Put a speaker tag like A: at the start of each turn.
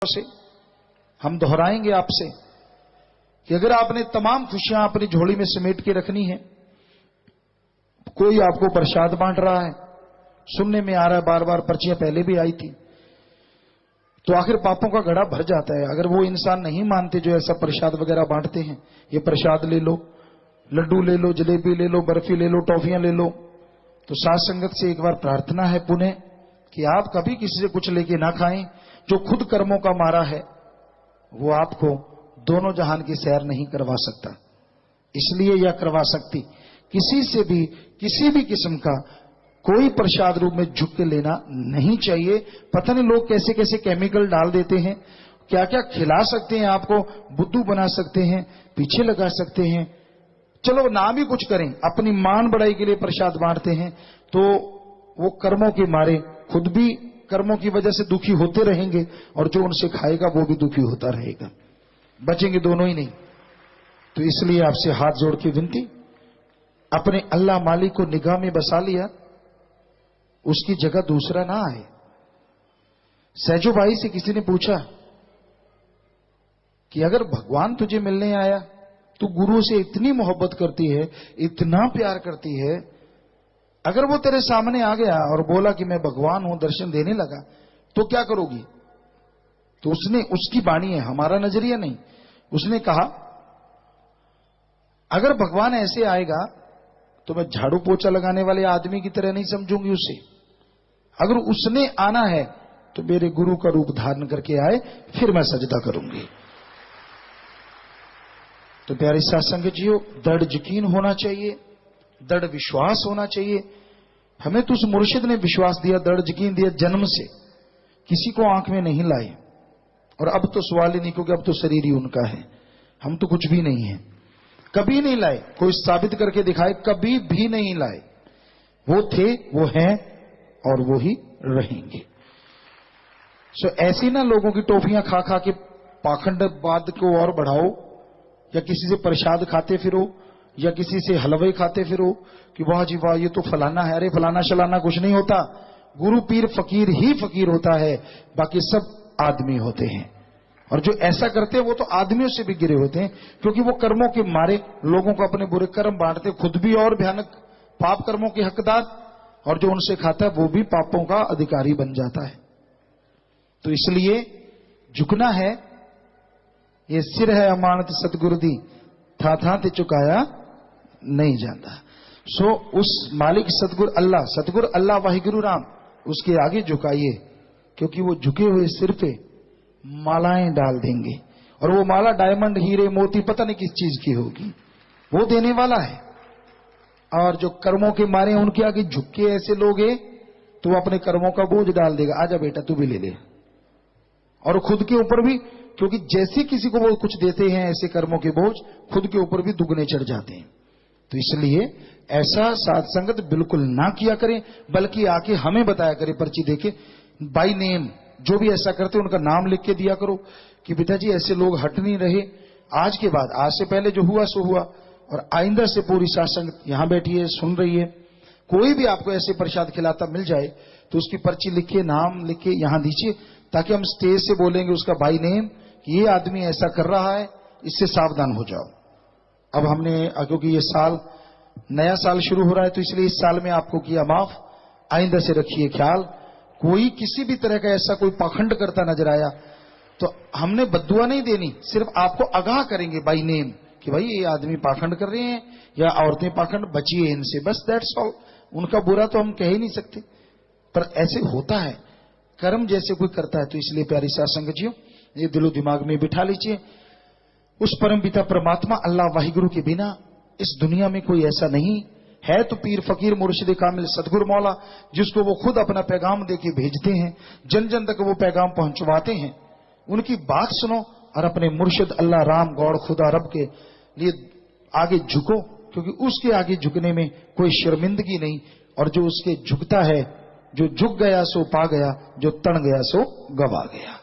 A: से हम दोहराएंगे आपसे कि अगर आपने तमाम खुशियां अपनी झोली में समेट के रखनी है, कोई आपको प्रसाद बांट रहा है, सुनने में आ रहा है, बार बार पर्चियां पहले भी आई थी, तो आखिर पापों का घड़ा भर जाता है। अगर वो इंसान नहीं मानते जो ऐसा प्रसाद वगैरह बांटते हैं, ये प्रसाद ले लो, लड्डू ले लो, जलेबी ले लो, बर्फी ले लो, टॉफियां ले लो, तो साथ संगत से एक बार प्रार्थना है पुनः कि आप कभी किसी से कुछ लेके ना खाएं। जो खुद कर्मों का मारा है वो आपको दोनों जहान की सैर नहीं करवा सकता, इसलिए यह करवा सकती किसी से भी किसी भी किस्म का कोई प्रसाद रूप में झुक के लेना नहीं चाहिए। पता नहीं लोग कैसे कैसे केमिकल डाल देते हैं, क्या क्या खिला सकते हैं, आपको बुद्धू बना सकते हैं, पीछे लगा सकते हैं, चलो ना भी कुछ करें, अपनी मान बढ़ाई के लिए प्रसाद बांटते हैं, तो वो कर्मों के मारे खुद भी कर्मों की वजह से दुखी होते रहेंगे और जो उनसे खाएगा वो भी दुखी होता रहेगा, बचेंगे दोनों ही नहीं। तो इसलिए आपसे हाथ जोड़ के विनती, अपने अल्लाह मालिक को निगाह में बसा लिया, उसकी जगह दूसरा ना आए। सहजो भाई से किसी ने पूछा कि अगर भगवान तुझे मिलने आया, तू गुरु से इतनी मोहब्बत करती है, इतना प्यार करती है, अगर वो तेरे सामने आ गया और बोला कि मैं भगवान हूं, दर्शन देने लगा, तो क्या करोगी? तो उसने, उसकी वाणी है, हमारा नजरिया नहीं, उसने कहा अगर भगवान ऐसे आएगा तो मैं झाड़ू पोछा लगाने वाले आदमी की तरह नहीं समझूंगी उसे। अगर उसने आना है तो मेरे गुरु का रूप धारण करके आए, फिर मैं सजदा करूंगी। तो प्यारे सत्संग जियो, दृढ़ यकीन होना चाहिए, दृढ़ विश्वास होना चाहिए। हमें तो उस मुर्शिद ने विश्वास दिया, दृढ़ यकीन दिया, जन्म से किसी को आंख में नहीं लाए। और अब तो सवाल ही नहीं, क्योंकि अब तो शरीर ही उनका है, हम तो कुछ भी नहीं है, कभी नहीं लाए। कोई साबित करके दिखाए, कभी भी नहीं लाए। वो थे, वो हैं और वो ही रहेंगे। सो ऐसी ना लोगों की टोफियां खा खा के पाखंडवाद को और बढ़ाओ, या किसी से प्रसाद खाते फिरो, या किसी से हलवे खाते फिरो कि वाह जी वाह ये तो फलाना है। अरे फलाना शलाना कुछ नहीं होता, गुरु पीर फकीर ही फकीर होता है, बाकी सब आदमी होते हैं। और जो ऐसा करते हैं वो तो आदमियों से भी गिरे होते हैं, क्योंकि वो कर्मों के मारे लोगों को अपने बुरे कर्म बांटते, खुद भी और भयानक पाप कर्मों के हकदार, और जो उनसे खाता है वो भी पापों का अधिकारी बन जाता है। तो इसलिए झुकना है, ये सिर है अमानत सतगुरु दी, था ते चुकाया नहीं जाता। सो उस मालिक सतगुरु अल्लाह वाहिगुरु राम, उसके आगे झुकाइए, क्योंकि वो झुके हुए सिर पे मालाएं डाल देंगे, और वो माला डायमंड हीरे मोती पता नहीं किस चीज की होगी, वो देने वाला है। और जो कर्मों के मारे उनके आगे झुके ऐसे लोग हैं, तो वो अपने कर्मों का बोझ डाल देगा, आजा बेटा तू भी ले ले। और खुद के ऊपर भी, क्योंकि जैसे किसी को वो कुछ देते हैं ऐसे कर्मों के बोझ, खुद के ऊपर भी दुगने चढ़ जाते हैं। तो इसलिए ऐसा साध संगत बिल्कुल ना किया करें, बल्कि आके हमें बताया करें, पर्ची देके बाय नेम, जो भी ऐसा करते उनका नाम लिख के दिया करो कि पिताजी ऐसे लोग हट नहीं रहे, आज के बाद, आज से पहले जो हुआ सो हुआ, और आइंदा से पूरी साध संगत यहां बैठी है, सुन रही है, कोई भी आपको ऐसे प्रसाद खिलाता मिल जाए तो उसकी पर्ची लिखिए, नाम लिख के यहां दीजिए, ताकि हम स्टेज से बोलेंगे उसका बाय नेम कि ये आदमी ऐसा कर रहा है, इससे सावधान हो जाओ। अब हमने, क्योंकि ये साल नया साल शुरू हो रहा है, तो इसलिए इस साल में आपको किया माफ, आइंदा से रखिए ख्याल, कोई किसी भी तरह का ऐसा कोई पाखंड करता नजर आया तो हमने बद्दुआ नहीं देनी, सिर्फ आपको आगाह करेंगे बाय नेम कि भाई ये आदमी पाखंड कर रहे हैं या औरतें पाखंड, बचिए इनसे, बस दैट्स ऑल। उनका बुरा तो हम कह ही नहीं सकते, पर ऐसे होता है, कर्म जैसे कोई करता है। तो इसलिए प्यारी साध संगत जियो, ये दिलो दिमाग में बिठा लीजिए, उस परम पिता परमात्मा अल्लाह वाहिगुरु के बिना इस दुनिया में कोई ऐसा नहीं है। तो पीर फकीर मुर्शिद कामिल सदगुरु मौला, जिसको वो खुद अपना पैगाम देके भेजते हैं, जन जन तक वो पैगाम पहुंचवाते हैं, उनकी बात सुनो और अपने मुर्शिद अल्लाह राम गौड़ खुदा रब के लिए आगे झुको, क्योंकि उसके आगे झुकने में कोई शर्मिंदगी नहीं। और जो उसके झुकता है, जो झुक गया सो पा गया, जो तन गया सो गवा गया।